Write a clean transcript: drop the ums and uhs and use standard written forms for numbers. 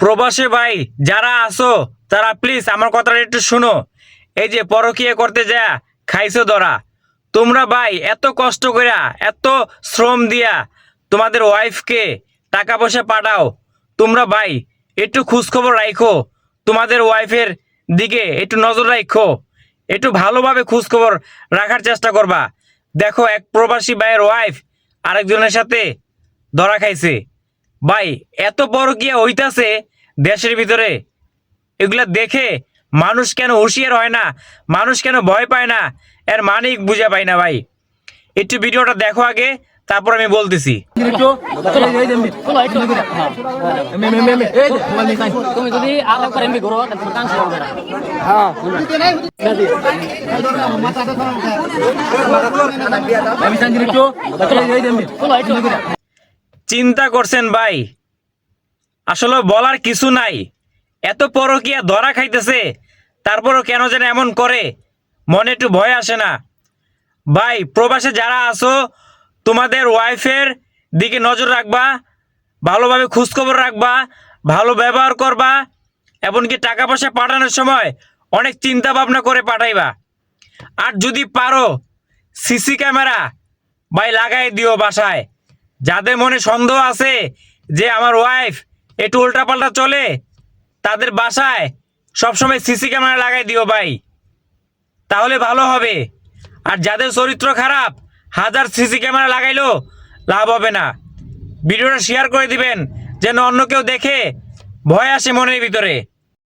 প্রবাসী ভাই যারা আছো তারা প্লিজ আমার কথাটা একটু শুনো। এই যে পরকীয়া করতে যা খাইছো ধরা, তোমরা ভাই এত কষ্ট কইরা এত শ্রম দিয়া তোমাদের ওয়াইফকে টাকা পয়সা পাঠাও, তোমরা ভাই একটু খোঁজখবর রাখো, তোমাদের ওয়াইফের দিকে একটু নজর রাখো, একটু ভালোভাবে খোঁজখবর রাখার চেষ্টা করবা। দেখো এক প্রবাসী ভাইয়ের ওয়াইফ আরেকজনের সাথে ধরা খাইছে। ভাই এত পরকীয়া হইতাছে দেশের ভিতরে, এগুলা দেখে মানুষ কেন হুঁশিয়ার হয় না, মানুষ কেন ভয় পায় না, এর মানিক বুঝা পায় না ভাই। একটু ভিডিওটা দেখো আগে, তারপর আমি বলতেছি। তুমি যদি আলো করে এমবি করো তাহলে কাজ হবে না। চিন্তা করছেন ভাই, আসলে বলার কিছু নাই। এত পরকীয়া ধরা খাইতেছে, তারপরও কেন যেন এমন করে, মনে একটু ভয় আসে না। ভাই প্রবাসে যারা আছো তোমাদের ওয়াইফের দিকে নজর রাখবা, ভালোভাবে খোঁজখবর রাখবা, ভালো ব্যবহার করবা, এমনকি টাকা পয়সা পাঠানোর সময় অনেক চিন্তা ভাবনা করে পাঠাইবা। আর যদি পারো সিসি ক্যামেরা ভাই লাগাই দিও বাসায়। যাদের মনে সন্দেহ আছে যে আমার ওয়াইফ একটু উল্টাপাল্টা চলে, তাদের বাসায় সবসময় সিসি ক্যামেরা লাগাই দিও ভাই, তাহলে ভালো হবে। আর যাদের চরিত্র খারাপ, হাজার সিসি ক্যামেরা লাগাইলেও লাভ হবে না। ভিডিওটা শেয়ার করে দিবেন যেন অন্য কেউ দেখে ভয় আসে মনের ভিতরে।